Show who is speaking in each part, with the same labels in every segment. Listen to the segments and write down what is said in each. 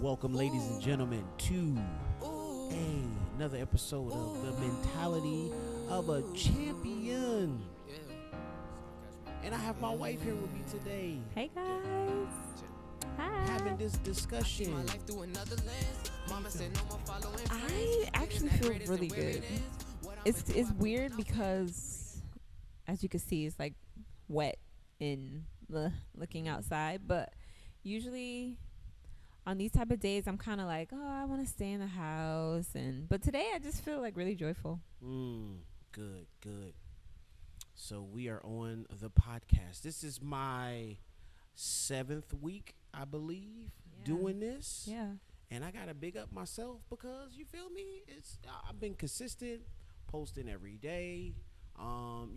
Speaker 1: Welcome, ladies and gentlemen, to another episode of The Mentality of a Champion. And I have my wife here with me today.
Speaker 2: Hey guys. Hi.
Speaker 1: Having this discussion.
Speaker 2: I actually feel really good. It's weird because, as you can see, it's like wet in the looking outside. But usually on these type of days, I'm kind of like, oh, I want to stay in the house. But today I just feel like really joyful.
Speaker 1: Good. So we are on the podcast. This is my 7th week, I believe, doing this.
Speaker 2: Yeah.
Speaker 1: And I gotta big up myself because you feel me. I've been consistent, posting every day, and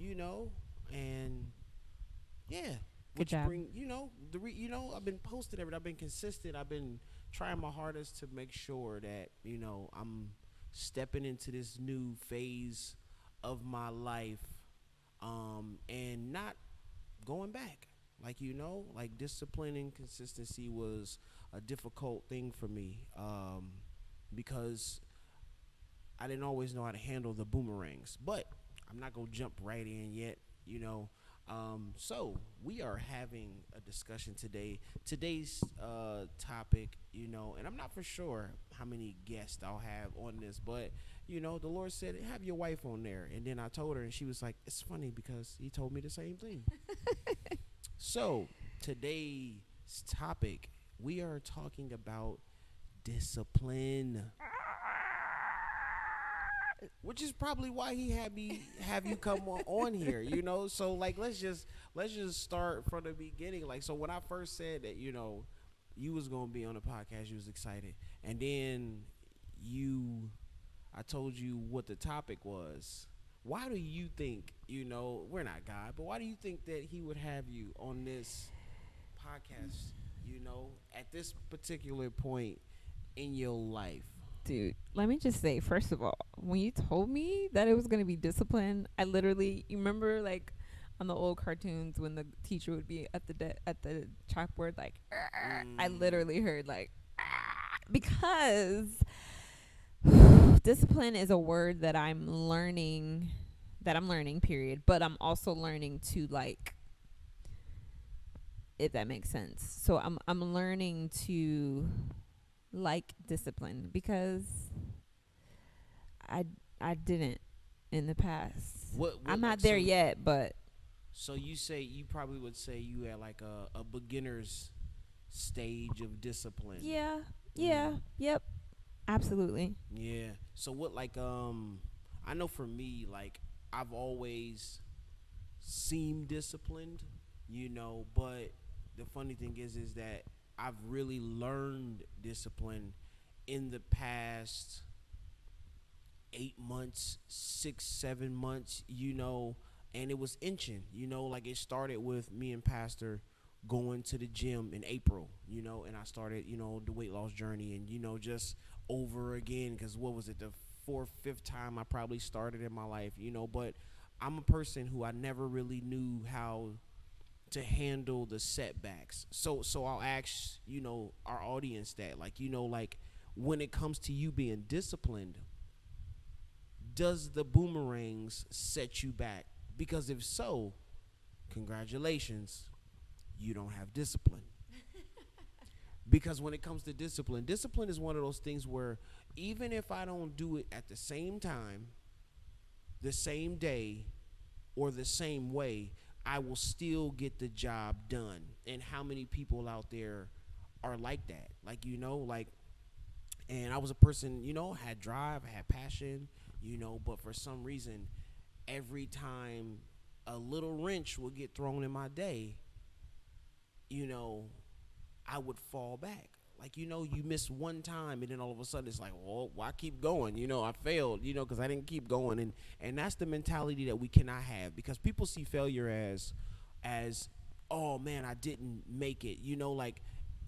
Speaker 1: yeah.
Speaker 2: Good job.
Speaker 1: I've been posting every day. I've been consistent. I've been trying my hardest to make sure that I'm stepping into this new phase of my life, and not going back. Like discipline and consistency was a difficult thing for me, because I didn't always know how to handle the boomerangs. But I'm not gonna jump right in yet, So we are having a discussion today. Today's topic, and I'm not for sure how many guests I'll have on this, but the Lord said, have your wife on there. And then I told her, and she was like, it's funny because he told me the same thing. So today's topic, we are talking about discipline, which is probably why he had me have you come on here, So let's just start from the beginning. So when I first said that, you was gonna be on the podcast, you was excited, and then I told you what the topic was. Why do you think, we're not God, but why do you think that he would have you on this podcast, at this particular point in your life?
Speaker 2: Dude, let me just say, first of all, when you told me that it was going to be discipline, I literally, you remember like on the old cartoons when the teacher would be at the chalkboard, like, I literally heard like, because discipline is a word that I'm learning, period. But I'm also learning to like, if that makes sense. So I'm learning to like discipline because I didn't in the past. I'm not there yet, but
Speaker 1: so you probably would say you at like a beginner's stage of discipline.
Speaker 2: Yeah. Yep. Absolutely.
Speaker 1: Yeah. So what, I know for me, like, I've always seemed disciplined, but the funny thing is that I've really learned discipline in the past 8 months, 6, 7 months, and it was inching, like it started with me and Pastor going to the gym in April, and I started, the weight loss journey, and, just over again, because what was it, the 4th, 5th time I probably started in my life, but I'm a person who I never really knew how to handle the setbacks. So I'll ask, our audience that, like, when it comes to you being disciplined, does the boomerangs set you back? Because if so, congratulations, you don't have discipline. Because when it comes to discipline is one of those things where even if I don't do it at the same time, the same day, or the same way, I will still get the job done. And how many people out there are like that? And I was a person, had drive, I had passion, but for some reason, every time a little wrench would get thrown in my day, I would fall back. You miss one time, and then all of a sudden it's like, well, why keep going? I failed, because I didn't keep going. And that's the mentality that we cannot have, because people see failure as, oh man, I didn't make it.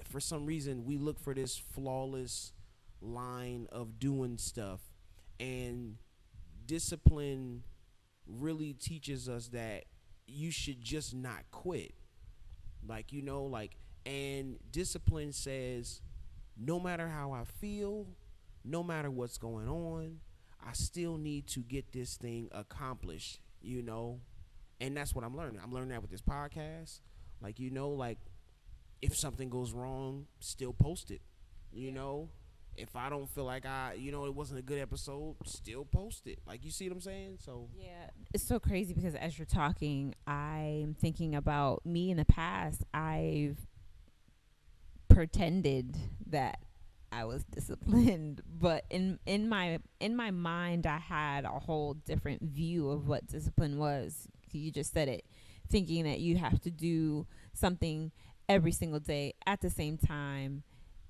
Speaker 1: For some reason we look for this flawless line of doing stuff, and discipline really teaches us that you should just not quit. And discipline says, no matter how I feel, no matter what's going on, I still need to get this thing accomplished, you know? And that's what I'm learning. I'm learning that with this podcast. Like, like if something goes wrong, still post it. You know, if I don't feel like it wasn't a good episode, still post it. Like, you see what I'm saying? So
Speaker 2: Yeah, it's so crazy because as you're talking, I'm thinking about me in the past. I've pretended that I was disciplined, but in my mind, I had a whole different view of what discipline was. You just said it, thinking that you have to do something every single day at the same time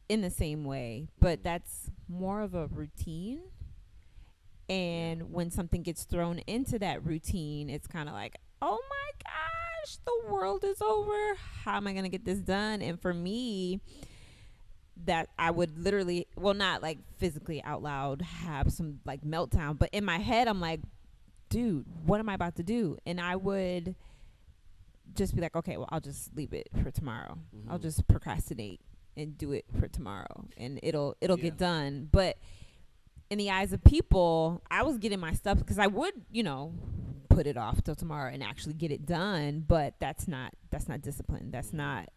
Speaker 2: in the same way, but that's more of a routine.
Speaker 1: yeah,
Speaker 2: And when something gets thrown into that routine, it's kind of like, oh my gosh, the world is over. How am I going to get this done? And for me, that I would literally, well, not like physically out loud have some like meltdown, but in my head, I'm like, dude, what am I about to do? And I would just be like, okay, well, I'll just leave it for tomorrow. I'll
Speaker 1: mm-hmm.
Speaker 2: just procrastinate and do it for tomorrow, and it'll
Speaker 1: Yeah,
Speaker 2: get done. But in the eyes of people, I was getting my stuff because I would, put it off till tomorrow and actually get it done. But that's not discipline. That's
Speaker 1: mm-hmm.
Speaker 2: not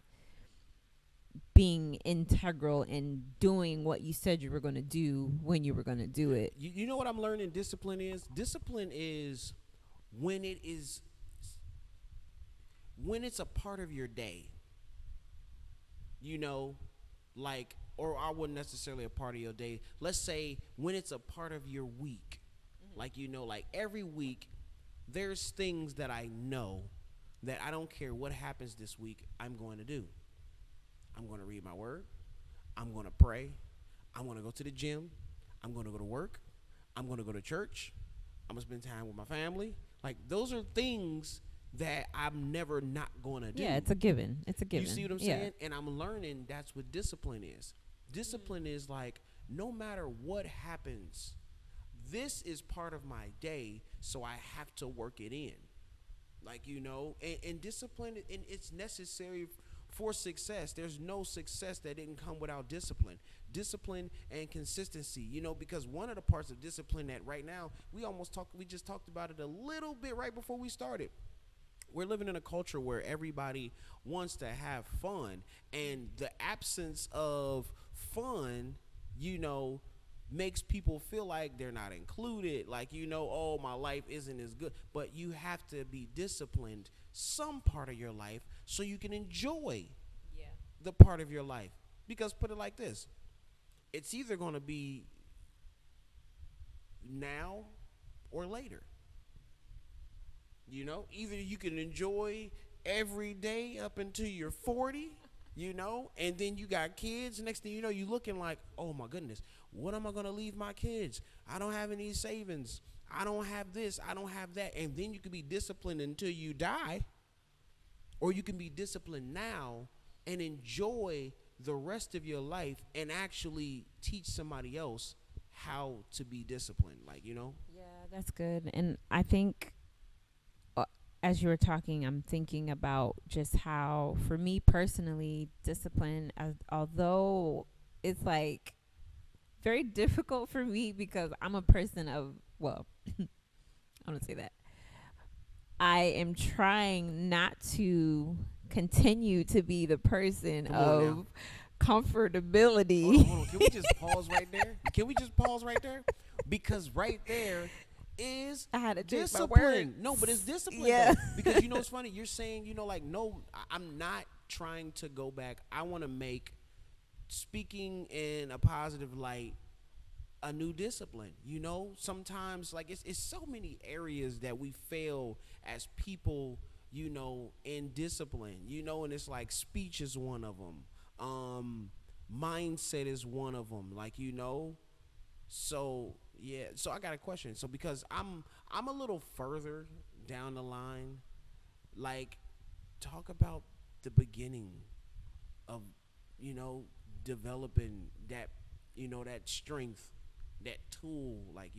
Speaker 2: being integral in doing what you said you were going to do when you were going to do it.
Speaker 1: You know what I'm learning? Discipline is when it is when it's a part of your day. You know, like, or I wouldn't necessarily a part of your day. Let's say when it's a part of your week. Like, like every week there's things that I know that I don't care what happens this week, I'm going to do. I'm going to read my word. I'm going to pray. I'm going to go to the gym. I'm going to go to work. I'm going to go to church. I'm going to spend time with my family. Like, those are things that I'm never not going to do.
Speaker 2: Yeah, it's a given. It's a given.
Speaker 1: You see what I'm
Speaker 2: Yeah.
Speaker 1: saying? And I'm learning that's what discipline is. Discipline is like, no matter what happens, this is part of my day, so I have to work it in. Like, and discipline, and it's necessary for success. There's no success that didn't come without discipline and consistency. Because one of the parts of discipline that right now we just talked about it a little bit right before we started. We're living in a culture where everybody wants to have fun, and the absence of fun, makes people feel like they're not included. Like, oh, my life isn't as good. But you have to be disciplined some part of your life so you can enjoy the part of your life. Because put it like this, it's either going to be now or later. Either you can enjoy every day up until you're 40, and then you got kids. Next thing you know, you looking like, oh my goodness, what am I going to leave my kids? I don't have any savings. I don't have this. I don't have that. And then you can be disciplined until you die, or you can be disciplined now and enjoy the rest of your life and actually teach somebody else how to be disciplined. Like,
Speaker 2: Yeah, that's good. And I think as you were talking, I'm thinking about just how, for me personally, discipline, although it's like very difficult for me because I'm a person of, well, I don't say that. I am trying not to continue to be the person of comfortability.
Speaker 1: Hold on. Can we just pause right there? Because right there is
Speaker 2: I had to
Speaker 1: discipline. No, but it's discipline.
Speaker 2: Yeah.
Speaker 1: Though. Because it's funny. You're saying, like, no, I'm not trying to go back. I want to make speaking in a positive light a new discipline. Sometimes, like, it's so many areas that we fail as people, in discipline, and it's like speech is one of them. Mindset is one of them. Like, so yeah. So I got a question. So because I'm a little further down the line, like, talk about the beginning of, developing that, that strength, that tool, like,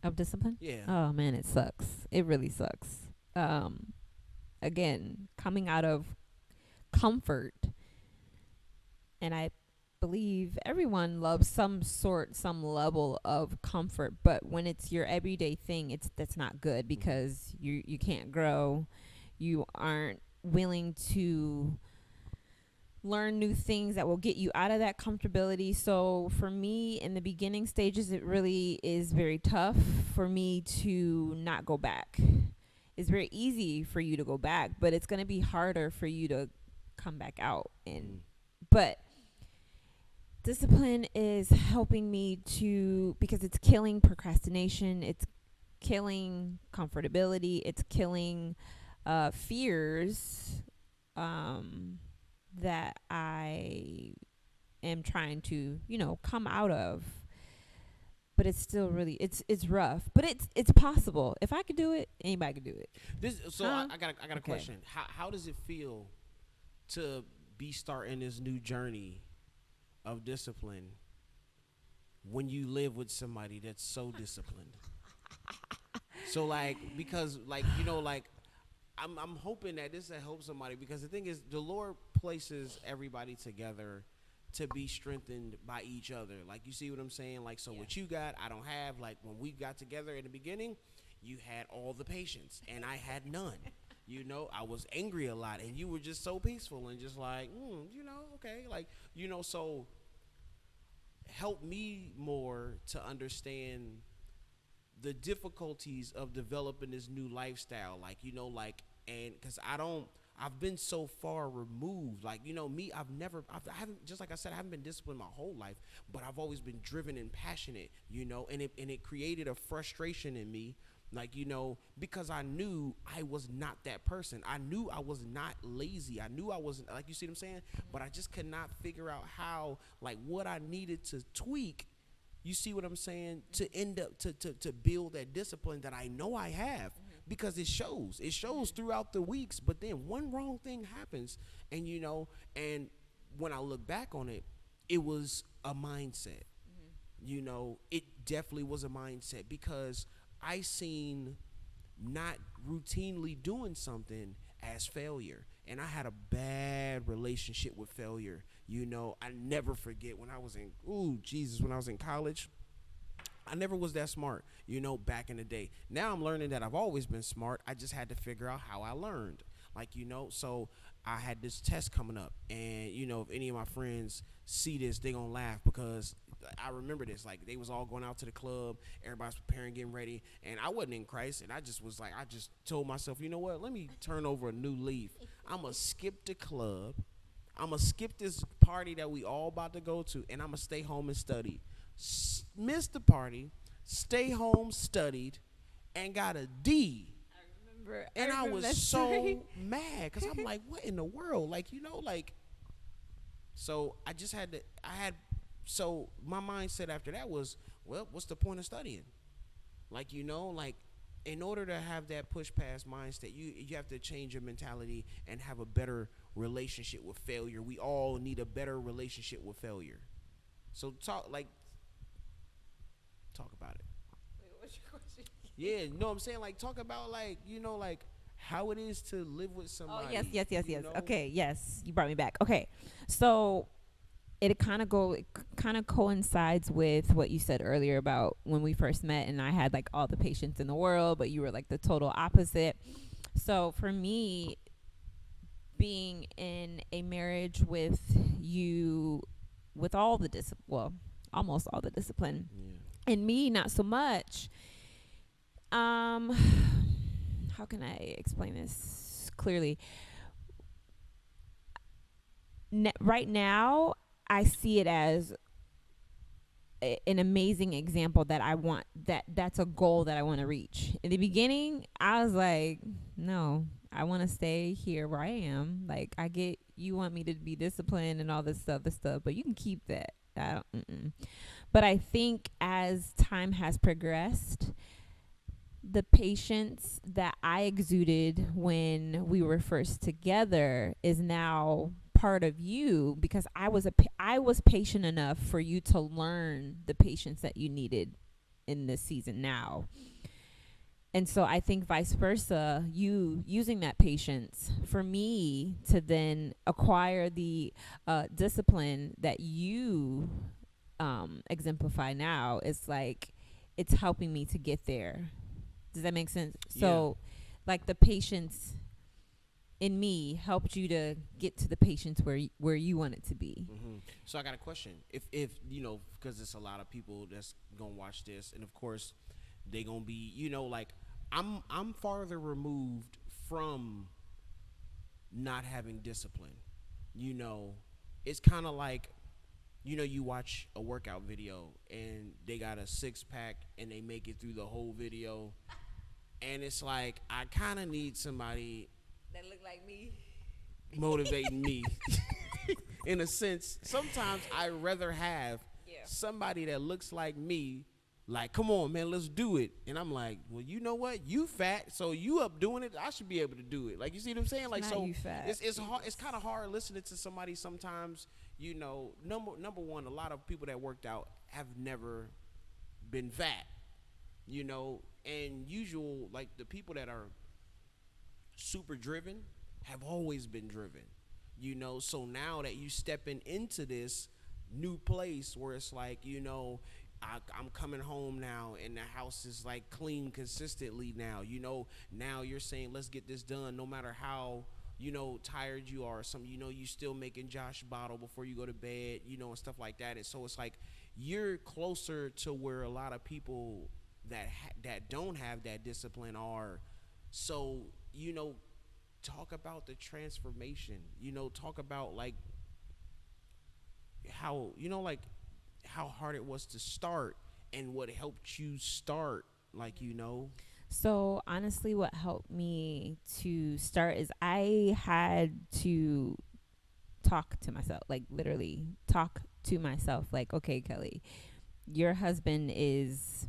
Speaker 2: Of discipline?
Speaker 1: yeah.
Speaker 2: Oh man, it sucks. It really sucks. Again, coming out of comfort, and I believe everyone loves some level of comfort, but when it's your everyday thing, it's that's not good because you can't grow. You aren't willing to learn new things that will get you out of that comfortability. So for me in the beginning stages, it really is very tough for me to not go back. It's very easy for you to go back, but it's going to be harder for you to come back out. And but discipline is helping me to, because it's killing procrastination, it's killing comfortability, it's killing fears that I am trying to, come out of. But it's still really it's rough, but it's possible. If I could do it, anybody could do it.
Speaker 1: I got a question. How does it feel to be starting this new journey of discipline when you live with somebody that's so disciplined? So like, because like, like I'm hoping that this will help somebody, because the thing is, the Lord places everybody together to be strengthened by each other. Like, you see what I'm saying? Like, so what you got, I don't have. Like, when we got together in the beginning, you had all the patience, and I had none. I was angry a lot, and you were just so peaceful and just like, okay. Like, so help me more to understand the difficulties of developing this new lifestyle. Like, and because I've been so far removed. Like, me, I haven't, just like I said, I haven't been disciplined my whole life, but I've always been driven and passionate, and it created a frustration in me. Like, because I knew I was not that person. I knew I was not lazy. I knew I wasn't, like, you see what I'm saying? But I just could not figure out how, like, what I needed to tweak. You see what I'm saying? To end up, to build that discipline that I know I have. Because it shows throughout the weeks. But then one wrong thing happens, and and when I look back on it, it was a mindset. It definitely was a mindset, because I seen not routinely doing something as failure, and I had a bad relationship with failure. I never forget when I was when I was in college. I never was that smart, back in the day. Now I'm learning that I've always been smart. I just had to figure out how I learned. Like, so I had this test coming up, and, if any of my friends see this, they gonna laugh, because I remember this. Like, they was all going out to the club, everybody's preparing, getting ready, and I wasn't in Christ, and I just was like, I just told myself, you know what, let me turn over a new leaf. I'm gonna skip the club. I'm gonna skip this party that we all about to go to, and I'm gonna stay home and study. Missed the party, stay home, studied, and got a D. I was so mad, because I'm like, what in the world? Like, like, so I just so my mindset after that was, well, what's the point of studying? Like, like, in order to have that push past mindset, you have to change your mentality and have a better relationship with failure. We all need a better relationship with failure. So talk about it.
Speaker 2: Wait, what's your question?
Speaker 1: Yeah, you know what I'm saying? Like, talk about, like, like how it is to live with somebody.
Speaker 2: Oh, yes. Okay, yes. You brought me back. Okay. So it kind of coincides with what you said earlier about when we first met, and I had like all the patience in the world, but you were like the total opposite. So for me, being in a marriage with you, with all the almost all the discipline, and me not so much. How can I explain this clearly? Right now, I see it as an amazing example that I want, that's a goal that I want to reach. In the beginning, I was like, no, I want to stay here where I am. Like, I get you want me to be disciplined and all this stuff, but you can keep that. But I think as time has progressed, the patience that I exuded when we were first together is now part of you, because I was patient enough for you to learn the patience that you needed in this season now. And so I think vice versa, you using that patience for me to then acquire the discipline that you exemplify now, is like it's helping me to get there. Does that make sense?
Speaker 1: Yeah.
Speaker 2: So, like the patience in me helped you to get to the patience where you want it to be.
Speaker 1: So I got a question. If because there's a lot of people that's gonna watch this, and of course they gonna be, like I'm farther removed from not having discipline. You know, it's kind of like, you watch a workout video and they got a six pack and they make it through the whole video, and it's like I kind of need somebody
Speaker 2: That look like me.
Speaker 1: motivating me. In a sense, sometimes I rather have somebody that looks like me, like, come on, man, let's do it. And I'm like, well, you know what? You fat, so you up doing it. I should be able to do it. Like, you see what I'm saying? Like,
Speaker 2: Not
Speaker 1: so
Speaker 2: you fat.
Speaker 1: it's hard. It's kind of hard listening to somebody sometimes. Number one, a lot of people that worked out have never been fat. And usual, like the people that are super driven have always been driven. So now that you stepping into this new place where it's like, I'm coming home now and the house is like clean consistently now. Now you're saying let's get this done no matter how tired you are. You still making Josh bottle before you go to bed, and stuff like that. And so it's like you're closer to where a lot of people that don't have that discipline are. So talk about the transformation. Talk about like how hard it was to start and what helped you start.
Speaker 2: So honestly, what helped me to start is I had to talk to myself, like literally talk to myself, like, okay, Kelly, your husband is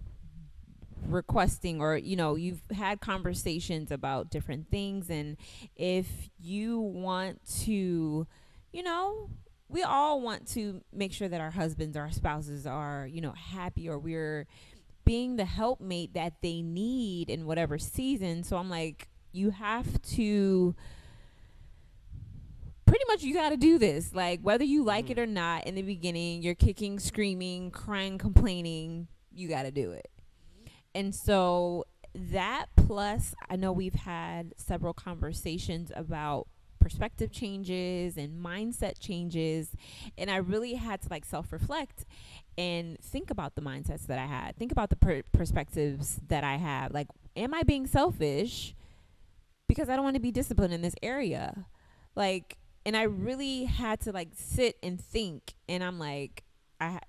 Speaker 2: requesting, or you've had conversations about different things, and if you want to, we all want to make sure that our husbands, our spouses are happy, or we're being the helpmate that they need in whatever season. So I'm like, you have to pretty much, you got to do this, like whether you like it or not. In the beginning, you're kicking, screaming, crying, complaining, you got to do it. And so that, plus I know we've had several conversations about perspective changes and mindset changes, and I really had to like self-reflect and think about the mindsets that I had, think about the perspectives that I have. Like, am I being selfish because I don't want to be disciplined in this area? Like, and I really had to like sit and think, and I'm like, I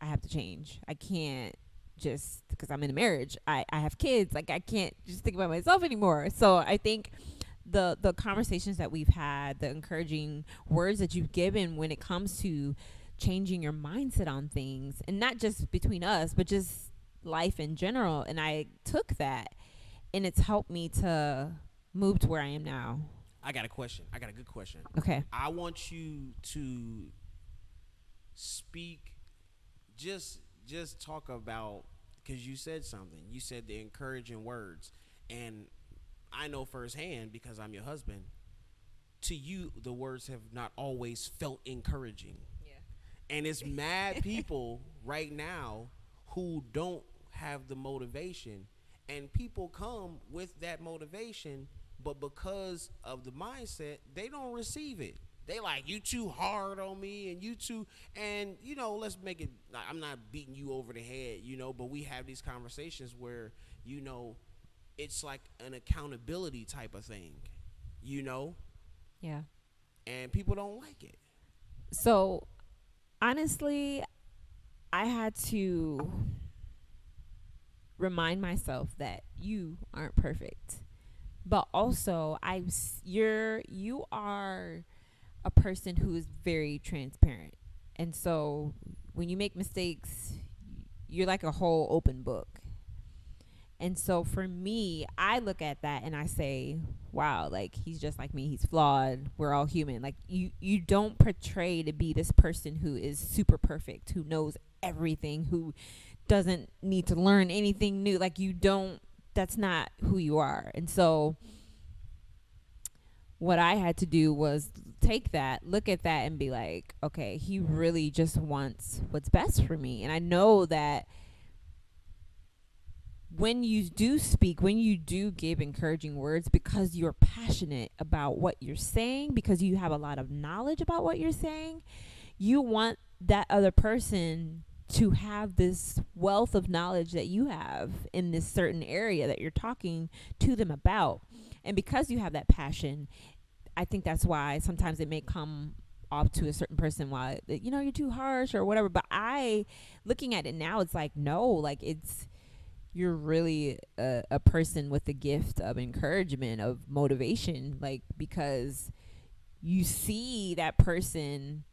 Speaker 2: have to change. I can't just because I'm in a marriage, I have kids, like I can't just think about myself anymore. So I think the conversations that we've had, the encouraging words that you've given when it comes to changing your mindset on things, and not just between us, but just life in general. And I took that, and it's helped me to move to where I am now.
Speaker 1: I got a question. I got a good question.
Speaker 2: Okay.
Speaker 1: I want you to speak, just talk about, because you said something. You said the encouraging words, and I know firsthand because I'm your husband. To you, the words have not always felt encouraging. And it's mad people right now who don't have the motivation, and people come with that motivation, but because of the mindset, they don't receive it. They like, you too hard on me, and you too, and let's make it, I'm not beating you over the head, but we have these conversations where, it's like an accountability type of thing,
Speaker 2: Yeah.
Speaker 1: and people don't like it.
Speaker 2: So honestly, I had to remind myself that you aren't perfect, but also you are a person who is very transparent. And so when you make mistakes, you're like a whole open book. And so for me, I look at that and I say, wow, like he's just like me. He's flawed. We're all human. Like you don't portray to be this person who is super perfect, who knows everything, who doesn't need to learn anything new. Like you don't that's not who you are. And so what I had to do was take that, look at that, and be like, okay, he really just wants what's best for me. And I know that when you do speak, when you do give encouraging words, because you're passionate about what you're saying, because you have a lot of knowledge about what you're saying, you want that other person to have this wealth of knowledge that you have in this certain area that you're talking to them about. And because you have that passion, I think that's why sometimes it may come off to a certain person why, you know, you're too harsh or whatever. But looking at it now, it's like, no, like you're really a person with the gift of encouragement, of motivation, like, because you see that person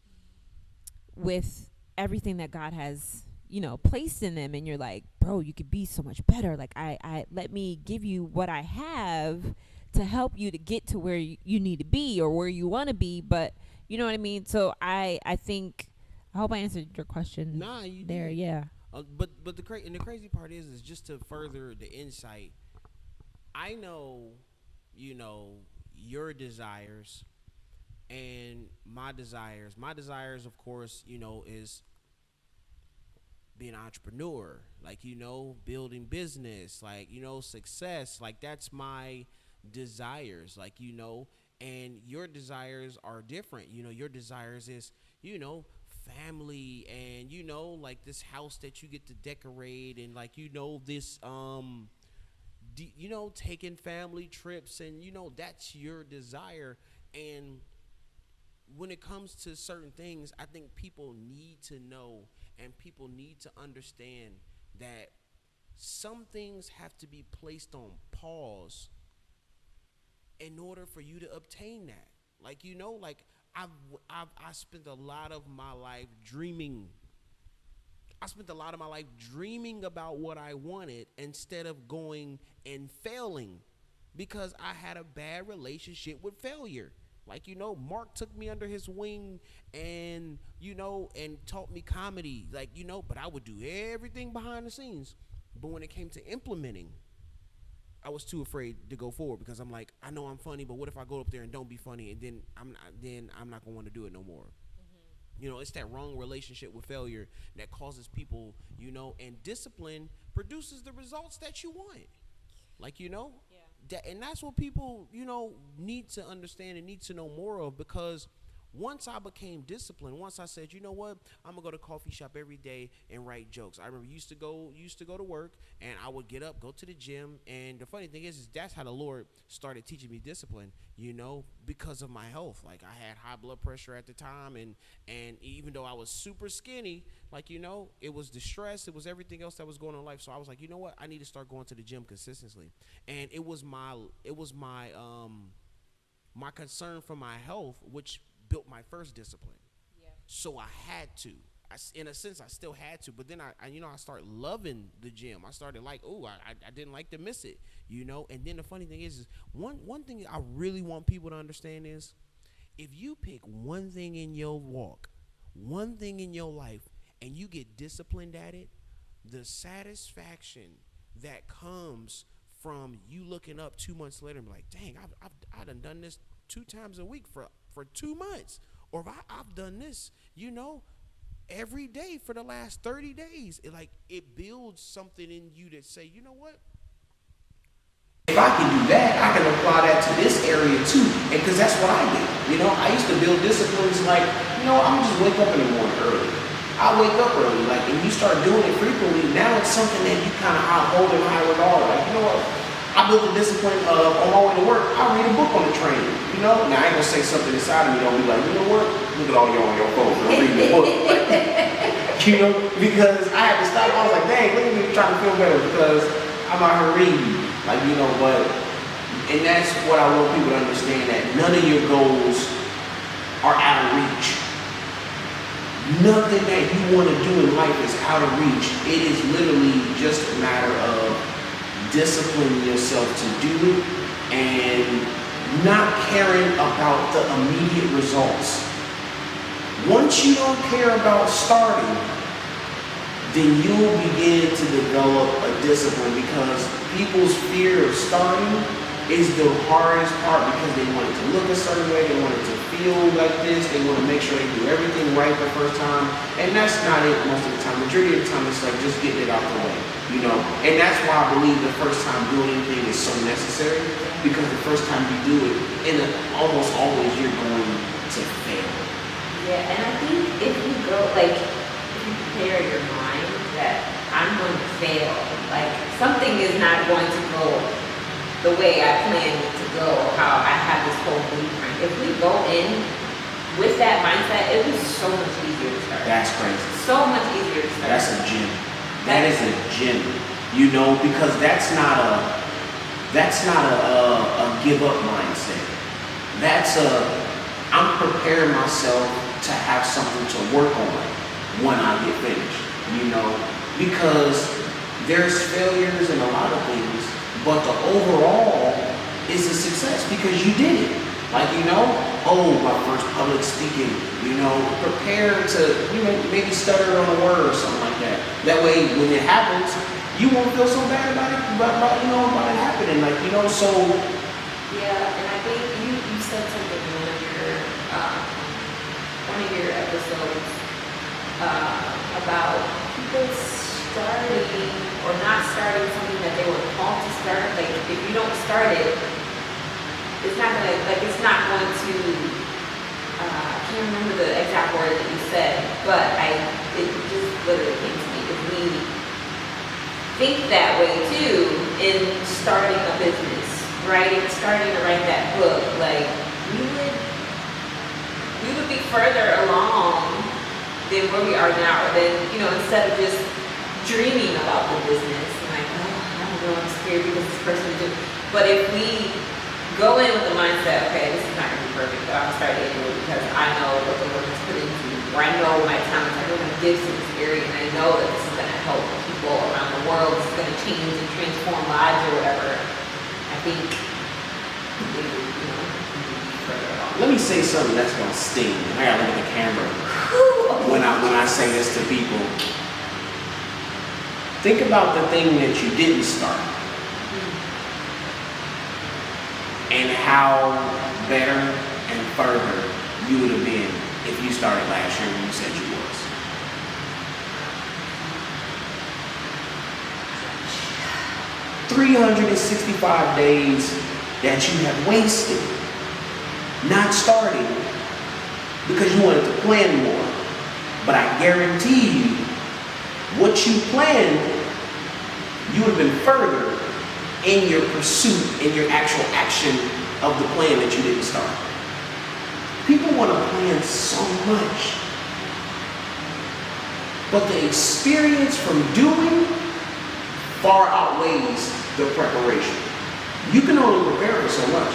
Speaker 2: with everything that God has, you know, placed in them, and you're like, bro, you could be so much better. Like, I let me give you what I have to help you to get to where you need to be or where you want to be. But you know what I mean? So I think, I hope I answered your question.
Speaker 1: Nah, you
Speaker 2: there,
Speaker 1: did.
Speaker 2: yeah.
Speaker 1: But the crazy part is just to further the insight. I know, you know, your desires and my desires. My desires, of course, you know, is being an entrepreneur, like, you know, building business, like, you know, success. Like, that's my desires, like, you know, and your desires are different. You know, your desires is, you know, family, and, you know, like this house that you get to decorate, and, like, you know, this you know, taking family trips, and, you know, that's your desire. And when it comes to certain things, I think people need to know and people need to understand that some things have to be placed on pause in order for you to obtain that. Like, you know, like I spent a lot of my life dreaming. I spent a lot of my life dreaming about what I wanted instead of going and failing, because I had a bad relationship with failure. Like, you know, Mark took me under his wing and, you know, and taught me comedy. Like, you know, but I would do everything behind the scenes. But when it came to implementing, I was too afraid to go forward, because I'm like, I know I'm funny, but what if I go up there and don't be funny, and then I'm not gonna want to do it no more. You know, it's that wrong relationship with failure that causes people, you know, and discipline produces the results that you want. Like, you know, and that's what people, you know, need to understand and need to know more of, because once I became disciplined, once I said, you know what, I'm gonna go to coffee shop every day and write jokes. I remember used to go to work, and I would get up, go to the gym, and the funny thing is that's how the Lord started teaching me discipline, you know, because of my health. Like, I had high blood pressure at the time, and even though I was super skinny, like, you know, it was the stress, it was everything else that was going on in life. So I was like, you know what, I need to start going to the gym consistently. And it was my my concern for my health, which built my first discipline. So I had to. In a sense, I still had to. But then I you know, I started loving the gym. I started like, oh, I didn't like to miss it, you know. And then the funny thing is one thing I really want people to understand is, if you pick one thing in your walk, one thing in your life, and you get disciplined at it, the satisfaction that comes from you looking up 2 months later and be like, dang, I done this 2 times a week for 2 months, or I've done this, you know, every day for the last 30 days. It builds something in you that say, you know what? If I can do that, I can apply that to this area too. And because that's what I did. You know, I used to build disciplines like, you know, I'm just wake up in the morning early. I wake up early, like, and you start doing it frequently. Now it's something that you kind of hold in high regard. Like, you know what? I built a discipline on my way to work. I read a book on the train. You know, now I ain't gonna say something inside of me. Don't be like, you know what? Look at all y'all on your phone. I'm reading the book. Like, you know, because I had to stop. I was like, dang, look at me trying to feel better because I'm out here reading. Like, you know, and that's what I want people to understand, that none of your goals are out of reach. Nothing that you want to do in life is out of reach. It is literally just a matter of disciplining yourself to do it and not caring about the immediate results. Once you don't care about starting, then you'll begin to develop a discipline because people's fear of starting is the hardest part because they want it to look a certain way, they want it to feel like this, they want to make sure they do everything right the first time, and that's not it most of the time. Majority of the time it's like just getting it out the way, you know, and that's why I believe the first time doing anything is so necessary because the first time you do it, and almost always you're going to fail.
Speaker 2: Yeah, and I think if you go, like, if you prepare your mind that I'm going to fail, like, something is not going to go the way I planned it to go, how I have this whole blueprint. If we go in with that mindset, it was so much easier to start.
Speaker 1: That's crazy.
Speaker 2: So much easier to start.
Speaker 1: That's a gem. That is a gem, you know, because that's not a give up mindset. That's I'm preparing myself to have something to work on when I get finished, you know, because there's failures in a lot of things, but the overall is a success because you did it. Like, you know, my first public speaking, you know, prepare to, you know, maybe stutter on a word or something like that. That way, when it happens, you won't feel so bad about it, about it happening. Like, you know, so.
Speaker 2: Yeah, and I think you said something in one of your episodes about people starting or not starting something that they were called to start. Like, if you don't start it, it's not going to, I can't remember the exact word that you said, but it just literally came to me. If we think that way too in starting a business, starting to write that book, like, we would be further along than where we are now, or than, you know, instead of just dreaming about the business, and like, oh, I don't know, I'm scared because this person is doing. But if we go in with the mindset, okay, this is not going to be perfect, but I'm starting to do it because I know what the Lord has put into me, or I know my talents, I know my gifts in this area, and I know that this is going to help people around the world, this is going to change and transform lives or whatever. I think, you know, further along.
Speaker 1: Let me say something that's going to sting. I got to look at the camera when I say this to people. Think about the thing that you didn't start. And how better and further you would have been if you started last year when you said you was. $365 days that you have wasted not starting because you wanted to plan more. But I guarantee you, what you planned, you would have been further in your pursuit, in your actual action of the plan that you didn't start. People want to plan so much, but the experience from doing far outweighs the preparation. You can only prepare for so much.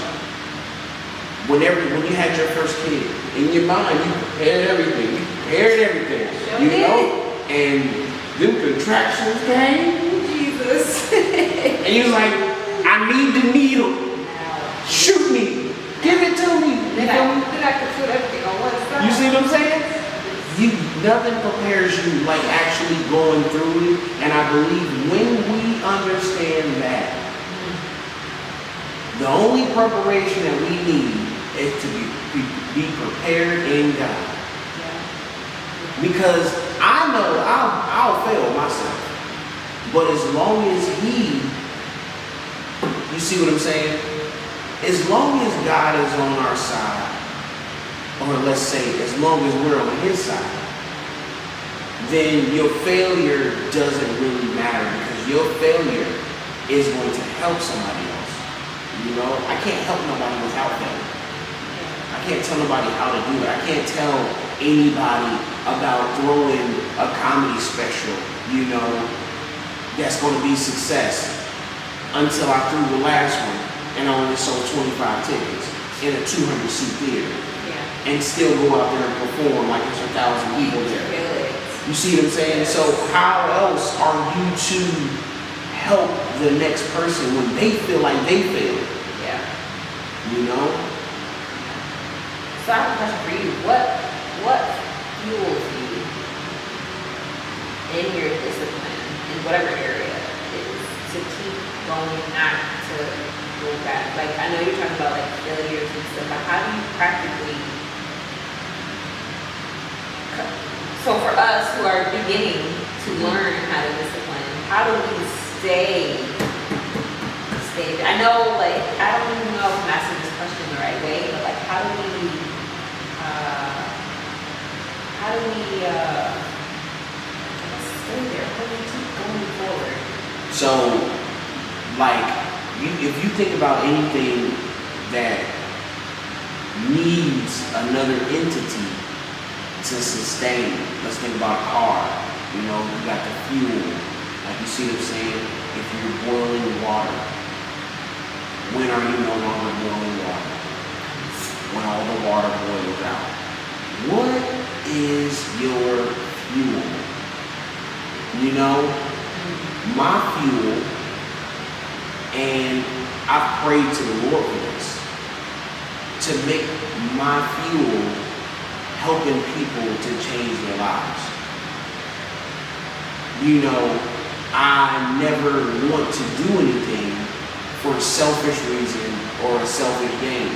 Speaker 1: When you had your first kid, in your mind, you prepared everything. You know? And them contractions came. Jesus. And you was like, I need the needle. Shoot me. Give it to me.
Speaker 2: Then I could put everything on one side.
Speaker 1: You see what I'm saying? Nothing prepares you like actually going through it. And I believe when we understand that, the only preparation that we need is to be prepared in God. Because I know I'll fail myself. But as long as you see what I'm saying? As long as God is on our side, or let's say as long as we're on his side, then your failure doesn't really matter because your failure is going to help somebody else. You know, I can't help nobody without failure. I can't tell nobody how to do it. I can't tell anybody about throwing a comedy special, you know, that's going to be success until I threw the last one and I only sold 25 tickets in a 200-seat theater. Yeah. And still go out there and perform like there's 1,000 people there. Really? You see what I'm saying? So how else are you to help the next person when they feel like they failed?
Speaker 2: Yeah.
Speaker 1: You know?
Speaker 2: So I have a question for you. What fuels you in your whatever area is to keep going, not to go back. Like I know you're talking about like failures and stuff, but how do you practically? So for us who are beginning to learn how to discipline, how do we stay? I know, like I don't even know if I'm asking this question the right way, but like how do we? How do we stay there? How do we keep going forward?
Speaker 1: So, like, if you think about anything that needs another entity to sustain, let's think about a car. You know, you got the fuel. Like you see what I'm saying? If you're boiling water, when are you no longer boiling water? When all the water boils out. What is your fuel? You know, my fuel, and I've prayed to the Lord for this, to make my fuel helping people to change their lives. You know, I never want to do anything for a selfish reason or a selfish gain.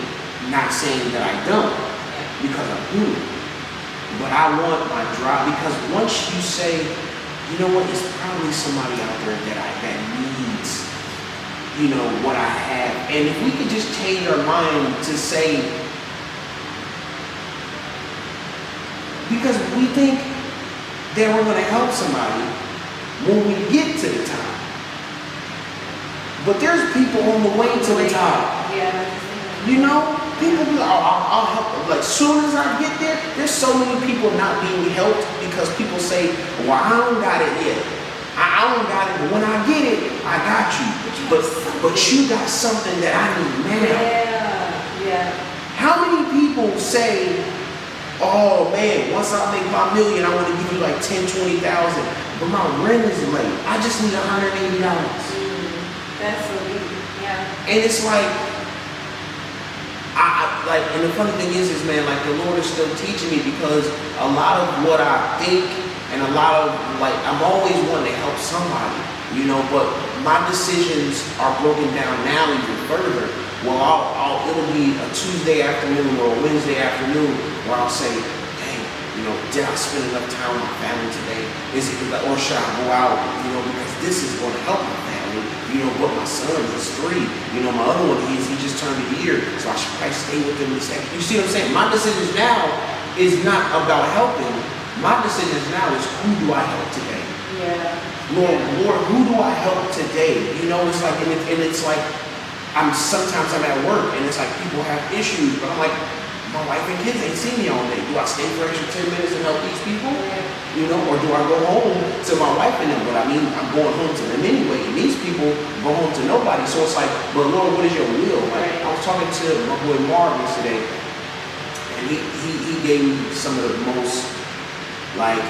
Speaker 1: Not saying that I don't, because I do. But I want my drive, because once you say, you know what, it's probably somebody out there that needs, you know, what I have. And if we could just change our mind to say, because we think that we're going to help somebody when we get to the top. But there's people on the way to the top.
Speaker 2: Yeah.
Speaker 1: You know, people be like, oh, I'll help them. Like, soon as I get there, there's so many people not being helped because people say, well, I don't got it yet. I don't got it, but when I get it, I got you. But you got something that I need now.
Speaker 2: Yeah.
Speaker 1: How many people say, oh man, once I make my million, I want to give you like 10, 20,000, but my rent is late. I just need $180.
Speaker 2: That's so deep. Yeah.
Speaker 1: And it's like, and the funny thing is, man, like the Lord is still teaching me, because a lot of what I think and a lot of, like, I'm always wanting to help somebody, you know, but my decisions are broken down now even further. Well, it'll be a Tuesday afternoon or a Wednesday afternoon where I'll say, dang, you know, did I spend enough time with my family today? Or should I go out, you know, because this is going to help my family, you know, but my son is 3, you know, my other one, he just turned a year, so I should probably stay with him this second. You see what I'm saying? My decisions now is not about helping. My decisions now is, who do I help today?
Speaker 2: Yeah.
Speaker 1: Lord, who do I help today? You know, it's like, and it's like, sometimes I'm at work and it's like people have issues, but I'm like, my wife and kids ain't seen me all day. Do I stay for extra 10 minutes and help these people? You know, or do I go home to my wife and them? But I mean, I'm going home to them anyway. And these people go home to nobody. So it's like, but Lord, what is your will? Like, I was talking to my boy Marv yesterday, and he gave me some of the most, like,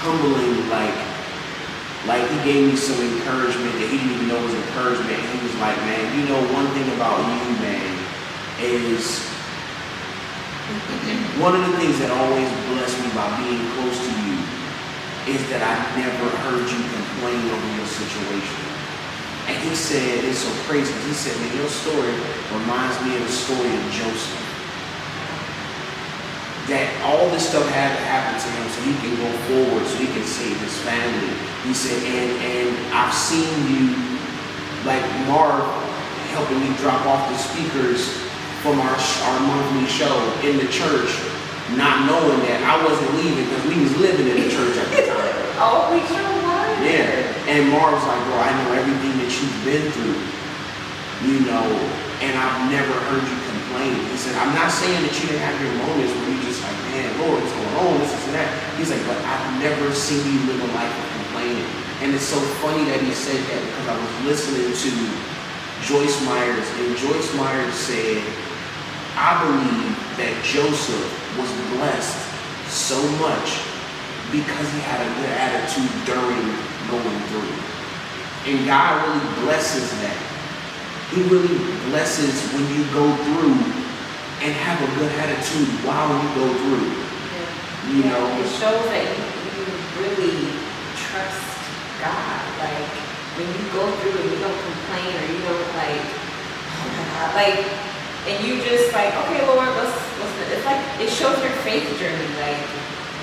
Speaker 1: humbling, like he gave me some encouragement that he didn't even know was encouragement. And he was like, man, you know, one thing about you, man, is one of the things that always blessed me by being close to you is that I never heard you complain over your situation. And he said, it's so crazy. He said, man, your story reminds me of the story of Joseph. That all this stuff had to happen to him so he can go forward, so he can save his family. He said, and I've seen you, like Marv, helping me drop off the speakers from our monthly show in the church, not knowing that I wasn't leaving because we was living in the church at the time.
Speaker 2: Oh, we sure was.
Speaker 1: Yeah. And Marv's like, bro, I know everything that you've been through, you know, and I've never heard you complain. He said, I'm not saying that you didn't have your moments where you just like, man, Lord, what's going on, this and that. He's like, but I've never seen you live a life of complaining. And it's so funny that he said that, because I was listening to Joyce Myers, and Joyce Myers said, I believe that Joseph was blessed so much because he had a good attitude during going through. And God really blesses that. He really blesses when you go through and have a good attitude while you go through.
Speaker 2: Yeah.
Speaker 1: You know?
Speaker 2: It shows that you really trust go through and you don't complain or you don't like, oh my God, like, and you just like, okay, Lord, it's like, it shows your faith journey. Like,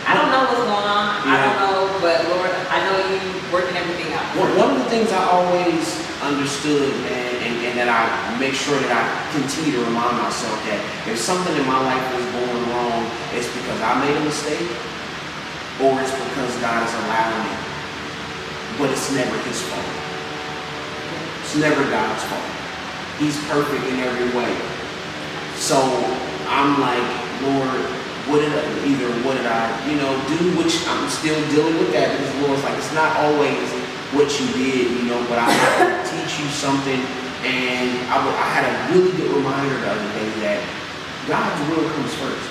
Speaker 2: I don't know what's going on. I don't know, but Lord, I know you working everything out.
Speaker 1: One of the things I always understood, man, and that I make sure that I continue to remind myself that if something in my life is going wrong, it's because I made a mistake or it's because God is allowing it. But it's never his fault. It's never God's fault. He's perfect in every way. So I'm like, Lord, what did I, do, which I'm still dealing with that, because the Lord's like, it's not always what you did, but I have to teach you something. And I had a really good reminder the other day that God's will comes first.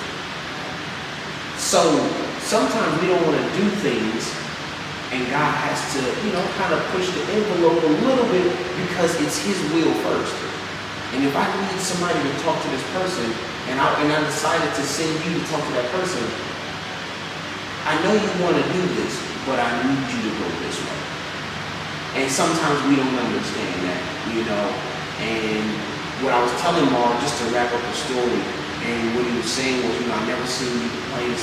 Speaker 1: So sometimes we don't want to do things, and God has to, kind of push the envelope a little bit because it's his will first. And if I need somebody to talk to this person, and I decided to send you to talk to that person, I know you want to do this, but I need you to go this way. And sometimes we don't understand that, And what I was telling Mark, just to wrap up the story, and what he was saying was, I never seen you complain.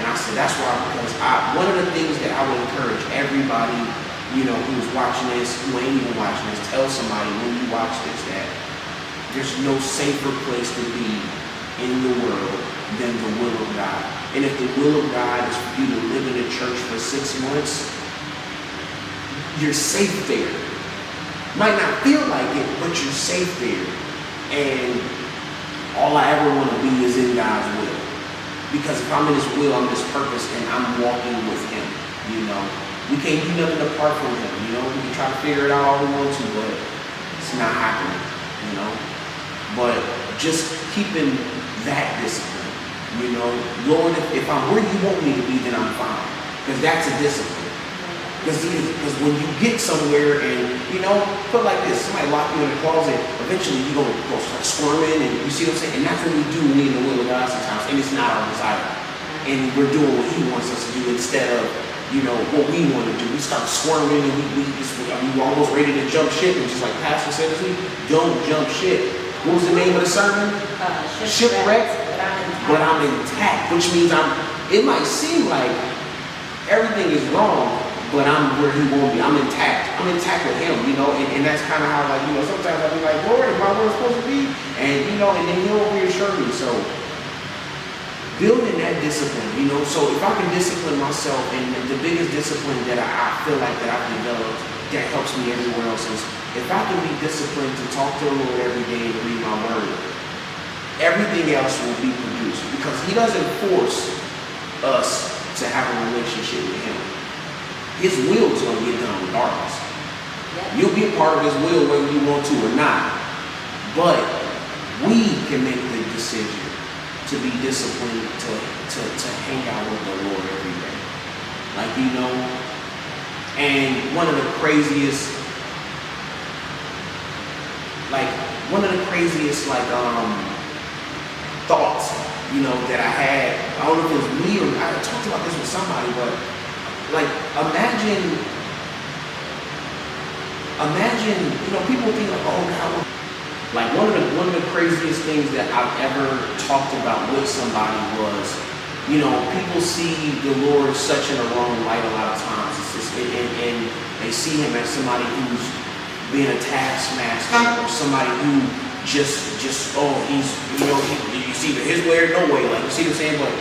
Speaker 1: And I said, that's why, because one of the things that I would encourage everybody, who's watching this, who ain't even watching this, tell somebody when you watch this that there's no safer place to be in the world than the will of God. And if the will of God is for you to live in a church for 6 months, you're safe there. Might not feel like it, but you're safe there. And all I ever want to be is in God's will. Because if I'm in his will, I'm in his purpose, and I'm walking with him, We can't do nothing apart from him, We can try to figure it out all we want to, but it's not happening, But just keeping that discipline, Lord, if I'm where you want me to be, then I'm fine. Because that's a discipline. Because when you get somewhere and, put like this, somebody lock you in the closet, eventually you're going to go start squirming, and you see what I'm saying? And that's what we do when we're in the will of God sometimes, and it's not our desire. And we're doing what he wants us to do instead of, what we want to do. We start squirming, and we're almost ready to jump ship, and just like Pastor said this week, don't jump ship. What was the name of the sermon? Shipwrecked, but I'm intact, which means it might seem like everything is wrong, but I'm where he won't be. I'm intact. I'm intact with him, and that's kind of how, sometimes I'll be like, Lord, am I where I'm supposed to be? And, and then he'll reassure me. So, building that discipline, so if I can discipline myself, and the biggest discipline that I feel like that I've developed that helps me everywhere else is, if I can be disciplined to talk to the Lord every day and read my word, everything else will be produced, because he doesn't force us to have a relationship with him. His will is going to get done regardless. You'll be a part of his will whether you want to or not. But we can make the decision to be disciplined to hang out with the Lord every day. And one of the craziest thoughts, that I had, I don't know if it was me or I talked about this with somebody, but imagine, people think like, oh God, one of the craziest things that I've ever talked about with somebody was, people see the Lord such in a wrong light a lot of times. And they see him as somebody who's being a taskmaster, or somebody who just he's, you see his way or no way, you see what I'm saying? But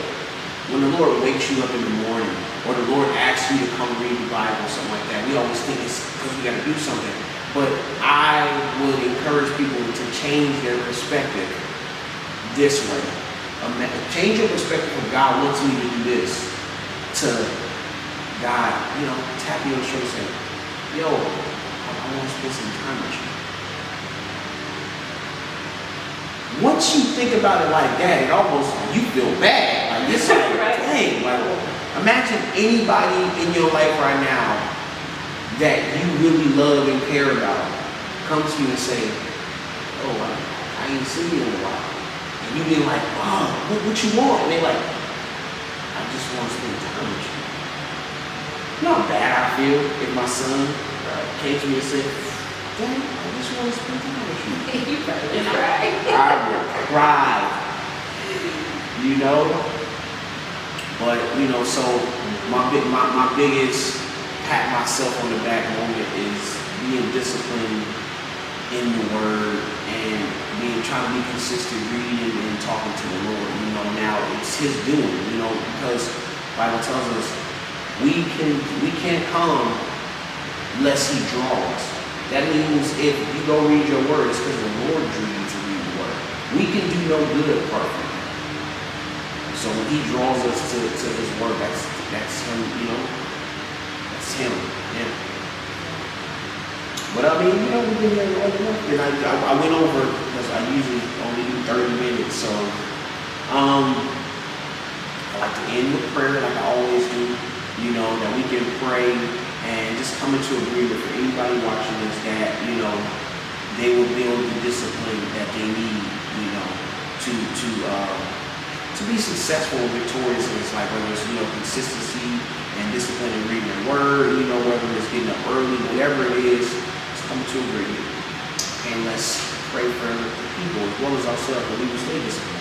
Speaker 1: when the Lord wakes you up in the morning, or the Lord asks you to come read the Bible or something like that, we always think it's because we got to do something. But I would encourage people to change their perspective this way. Change your perspective from God wants me to do this to God, tap you on the shoulder and say, yo, I want to spend some time with you. Once you think about it like that, it almost, you feel bad. It's like, dang, imagine anybody in your life right now that you really love and care about comes to you and say, oh, I ain't seen you in a while. And you be like, oh, what you want? And they're like, I just want to spend time with you. You know how bad I feel if my son came to me and said, Dang, I just want to spend time with you.
Speaker 2: You probably
Speaker 1: And
Speaker 2: cry.
Speaker 1: I would cry, you know. But so my biggest pat myself on the back moment is being disciplined in the word and trying to be consistent reading and talking to the Lord. Now it's His doing. Because the Bible tells us we can't come unless He draws. That means if you go read your word, it's because the Lord drew you to read the word. We can do no good apart from Him. So when He draws us to His word, that's Him. That's Him. Yeah. But we've been here long enough, and I went over because I usually only do 30 minutes. So I like to end with prayer, like I always do. That we can pray and just come into agreement for anybody watching this that they will build the discipline that they need, to be successful and victorious in this life, whether it's consistency and discipline in reading the word, whether it's getting up early, whatever it is, let's come to agreement. And let's pray for the people as well as ourselves that we will stay disciplined.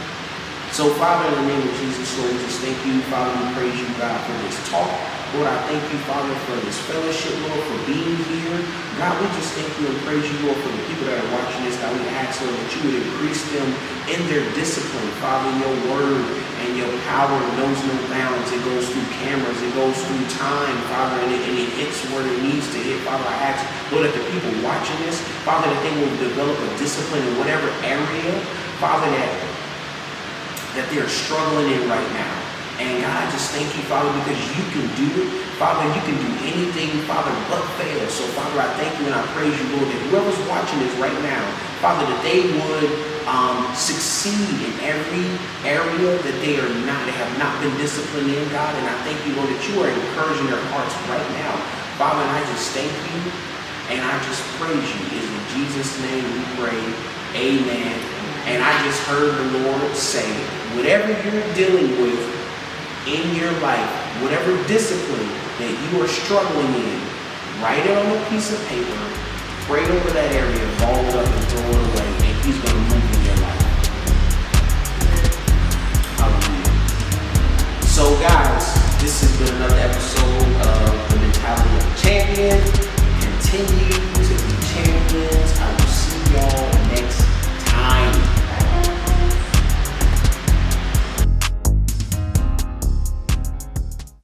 Speaker 1: So, Father, in the name of Jesus, Lord, we just thank you, Father, we praise you, God, for this talk. Lord, I thank you, Father, for this fellowship, Lord, for being here. God, we just thank you and praise you, Lord, for the people that are watching this. God, we ask, Lord, that you would increase them in their discipline. Father, your word and your power knows no bounds. It goes through cameras. It goes through time, Father, and it hits where it needs to hit. Father, I ask, Lord, that the people watching this, Father, that they will develop a discipline in whatever area, Father, that they're struggling in right now. And God, I just thank you, Father, because you can do it. Father, you can do anything, Father, but fail. So, Father, I thank you and I praise you, Lord, that whoever's watching this right now, Father, that they would succeed in every area that they have not been disciplined in, God. And I thank you, Lord, that you are encouraging their hearts right now. Father, and I just thank you and I just praise you. In Jesus' name we pray. Amen. And I just heard the Lord say, whatever you're dealing with in your life, whatever discipline that you are struggling in, write it on a piece of paper, pray over that area, ball it up and throw it away.